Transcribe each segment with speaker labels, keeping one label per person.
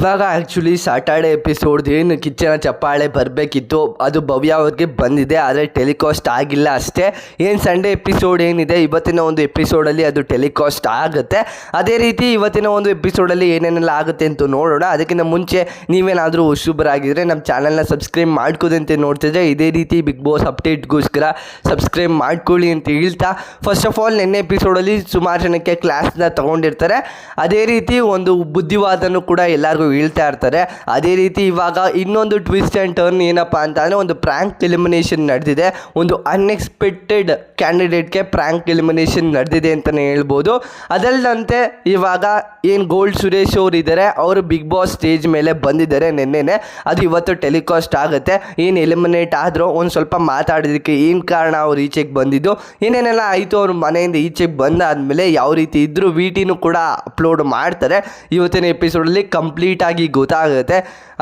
Speaker 1: ಇವಾಗ actually Saturday episode ಏನು ಕಿಚ್ಚನ ಚಪ್ಪಾಳೆ ಬರಬೇಕಿತ್ತು, ಅದು ಭವ್ಯ ಅವ್ರಿಗೆ ಬಂದಿದೆ, ಆದರೆ ಟೆಲಿಕಾಸ್ಟ್ ಆಗಿಲ್ಲ ಅಷ್ಟೇ. ಏನು ಸಂಡೇ ಎಪಿಸೋಡ್ ಏನಿದೆ ಇವತ್ತಿನ ಒಂದು ಎಪಿಸೋಡಲ್ಲಿ ಅದು ಟೆಲಿಕಾಸ್ಟ್ ಆಗುತ್ತೆ. ಅದೇ ರೀತಿ ಇವತ್ತಿನ ಒಂದು ಎಪಿಸೋಡಲ್ಲಿ ಏನೇನೆಲ್ಲ ಆಗುತ್ತೆ ಅಂತ ನೋಡೋಣ. ಅದಕ್ಕಿಂತ ಮುಂಚೆ ನೀವೇನಾದರೂ ಹೊಸಬರಾಗಿದ್ದರೆ ನಮ್ಮ ಚಾನಲ್ನ ಸಬ್ಸ್ಕ್ರೈಬ್ ಮಾಡ್ಕೋದಂತೆ ನೋಡ್ತಿದ್ರೆ ಇದೇ ರೀತಿ ಬಿಗ್ ಬಾಸ್ ಅಪ್ಡೇಟ್ಗೋಸ್ಕರ ಸಬ್ಸ್ಕ್ರೈಬ್ ಮಾಡ್ಕೊಳ್ಳಿ ಅಂತ ಹೇಳ್ತಾ, ಫಸ್ಟ್ ಆಫ್ ಆಲ್ ನಿನ್ನೆ ಎಪಿಸೋಡಲ್ಲಿ ಸುಮಾರು ಜನಕ್ಕೆ ಕ್ಲಾಸ್ನ ತೊಗೊಂಡಿರ್ತಾರೆ. ಅದೇ ರೀತಿ ಒಂದು ಬುದ್ಧಿವಾದನೂ ಕೂಡ ಎಲ್ಲರಿಗೂ ಹೇಳ್ತಾ ಇರ್ತಾರೆ. ಅದೇ ರೀತಿ ಇವಾಗ ಇನ್ನೊಂದು ಟ್ವಿಸ್ಟ್ ಆ್ಯಂಡ್ ಟರ್ನ್ ಏನಪ್ಪ ಅಂತ ಅಂದರೆ, ಒಂದು ಪ್ರ್ಯಾಂಕ್ ಎಲಿಮಿನೇಷನ್ ನಡೆದಿದೆ. ಒಂದು ಅನ್ಎಕ್ಸ್ಪೆಕ್ಟೆಡ್ ಕ್ಯಾಂಡಿಡೇಟ್ಗೆ ಪ್ರ್ಯಾಂಕ್ ಎಲಿಮಿನೇಷನ್ ನಡೆದಿದೆ ಅಂತಲೇ ಹೇಳ್ಬೋದು. ಅದಲ್ಲದಂತೆ ಇವಾಗ ಏನು ಗೋಲ್ಡ್ ಸುರೇಶ್ ಅವರು ಇದ್ದಾರೆ, ಅವರು ಬಿಗ್ ಬಾಸ್ ಸ್ಟೇಜ್ ಮೇಲೆ ಬಂದಿದ್ದಾರೆ ನಿನ್ನೆನೆ. ಅದು ಇವತ್ತು ಟೆಲಿಕಾಸ್ಟ್ ಆಗುತ್ತೆ. ಏನು ಎಲಿಮಿನೇಟ್ ಆದರೂ ಒಂದು ಸ್ವಲ್ಪ ಮಾತಾಡೋದಕ್ಕೆ ಏನು ಕಾರಣ, ಅವ್ರು ಈಚೆಗೆ ಬಂದಿದ್ದು ಏನೇನೆಲ್ಲ ಆಯಿತು, ಅವ್ರ ಮನೆಯಿಂದ ಈಚೆಗೆ ಬಂದಾದಮೇಲೆ ಯಾವ ರೀತಿ ಇದ್ದರು, ವಿಟಿನೂ ಕೂಡ ಅಪ್ಲೋಡ್ ಮಾಡ್ತಾರೆ. ಇವತ್ತಿನ ಎಪಿಸೋಡಲ್ಲಿ ಕಂಪ್ಲೀಟ್ ಆಗಿ ಗೊತ್ತಾಗುತ್ತೆ.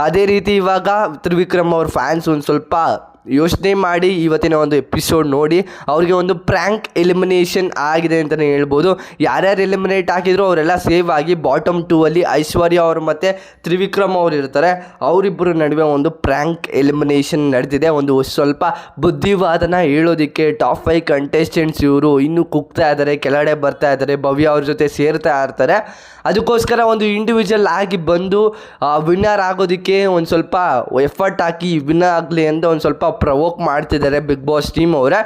Speaker 1: ಅದೇ ರೀತಿ ಇವಾಗ ತ್ರಿವಿಕ್ರಮ್ ಅವ್ರ ಫ್ಯಾನ್ಸ್ ಒಂದು ಸ್ವಲ್ಪ ಯೋಚನೆ ಮಾಡಿ ಇವತ್ತಿನ ಒಂದು ಎಪಿಸೋಡ್ ನೋಡಿ ಅವ್ರಿಗೆ ಒಂದು ಪ್ರ್ಯಾಂಕ್ ಎಲಿಮಿನೇಷನ್ ಆಗಿದೆ ಅಂತಲೇ ಹೇಳ್ಬೋದು. ಯಾರ್ಯಾರು ಎಲಿಮಿನೇಟ್ ಆಗಿದ್ರು ಅವರೆಲ್ಲ ಸೇವ್ ಆಗಿ ಬಾಟಮ್ 2 ಅಲ್ಲಿ ಐಶ್ವರ್ಯ ಅವರು ಮತ್ತು ತ್ರಿವಿಕ್ರಮ್ ಅವರು ಇರ್ತಾರೆ. ಅವರಿಬ್ಬರ ನಡುವೆ ಒಂದು ಪ್ರ್ಯಾಂಕ್ ಎಲಿಮಿನೇಷನ್ ನಡೆದಿದೆ. ಒಂದು ಸ್ವಲ್ಪ ಬುದ್ಧಿವಾದನ ಹೇಳೋದಕ್ಕೆ ಟಾಪ್ 5 ಕಂಟೆಸ್ಟೆಂಟ್ಸ್ ಇವರು ಇನ್ನೂ ಕುಗ್ತಾ ಇದ್ದಾರೆ, ಕೆಳಗಡೆ ಬರ್ತಾ ಇದ್ದಾರೆ, ಭವ್ಯ ಅವ್ರ ಜೊತೆ ಸೇರ್ತಾ ಇರ್ತಾರೆ. ಅದಕ್ಕೋಸ್ಕರ ಒಂದು ಇಂಡಿವಿಜುವಲ್ ಆಗಿ ಬಂದು ವಿನ್ನರ್ ಆಗೋದಕ್ಕೆ ಒಂದು ಸ್ವಲ್ಪ ಎಫರ್ಟ್ ಹಾಕಿ ವಿನ್ನರ್ ಆಗಲಿ ಅಂತ ಒಂದು ಸ್ವಲ್ಪ ಪ್ರವೋಕ್ ಮಾಡ್ತಿದ್ದಾರೆ ಬಿಗ್ ಬಾಸ್ ಟೀಮ್ ಅವರೇ.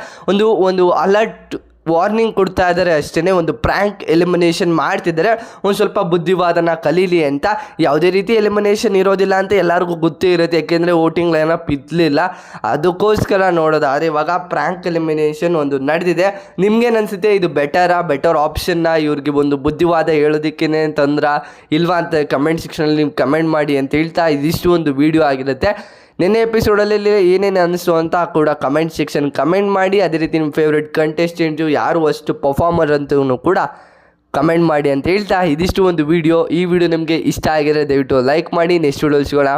Speaker 1: ಒಂದು ಅಲರ್ಟ್ ವಾರ್ನಿಂಗ್ ಕೊಡ್ತಾ ಇದ್ದಾರೆ ಅಷ್ಟೇ. ಒಂದು ಪ್ರ್ಯಾಂಕ್ ಎಲಿಮಿನೇಷನ್ ಮಾಡ್ತಿದ್ದಾರೆ, ಒಂದು ಸ್ವಲ್ಪ ಬುದ್ಧಿವಾದನ ಕಲೀಲಿ ಅಂತ. ಯಾವುದೇ ರೀತಿ ಎಲಿಮಿನೇಷನ್ ಇರೋದಿಲ್ಲ ಅಂತ ಎಲ್ಲರಿಗೂ ಗೊತ್ತೇ ಇರುತ್ತೆ, ಯಾಕೆಂದರೆ ವೋಟಿಂಗ್ ಲೈನಪ್ ಇರಲಿಲ್ಲ. ಅದಕ್ಕೋಸ್ಕರ ನೋಡೋದಾದ್ರೆ ಇವಾಗ ಪ್ರ್ಯಾಂಕ್ ಎಲಿಮಿನೇಷನ್ ಒಂದು ನಡೆದಿದೆ. ನಿಮ್ಗೇನು ಅನಿಸುತ್ತೆ, ಇದು ಬೆಟರ್ ಆಪ್ಷನ್ನ ಇವ್ರಿಗೆ ಒಂದು ಬುದ್ಧಿವಾದ ಹೇಳೋದಕ್ಕೇ ತಂದ್ರ ಇಲ್ವಾ ಅಂತ ಕಮೆಂಟ್ ಸೆಕ್ಷನಲ್ಲಿ ನೀವು ಕಮೆಂಟ್ ಮಾಡಿ ಅಂತ ಹೇಳ್ತಾ, ಇದಿಷ್ಟು ಒಂದು ವಿಡಿಯೋ ಆಗಿರುತ್ತೆ. ನಿನ್ನೆ ಎಪಿಸೋಡಲ್ಲಿ ಏನೇನು ಅನ್ನಿಸ್ತು ಅಂತ ಕೂಡ ಕಮೆಂಟ್ ಸೆಕ್ಷನ್ ಕಮೆಂಟ್ ಮಾಡಿ. ಅದೇ ರೀತಿ ನಿಮ್ಮ ಫೇವ್ರೆಟ್ ಕಂಟೆಸ್ಟೆಂಟು ಯಾರು ಅಷ್ಟು ಪರ್ಫಾರ್ಮರ್ ಅಂತೂ ಕೂಡ ಕಮೆಂಟ್ ಮಾಡಿ ಅಂತ ಹೇಳ್ತಾ, ಇದಿಷ್ಟು ಒಂದು ವಿಡಿಯೋ. ಈ ವಿಡಿಯೋ ನಿಮಗೆ ಇಷ್ಟ ಆಗಿರೋ ದಯವಿಟ್ಟು ಲೈಕ್ ಮಾಡಿ. ನೆಕ್ಸ್ಟ್ ವಿಡಿಯೋ ಸಿಗೋಣ.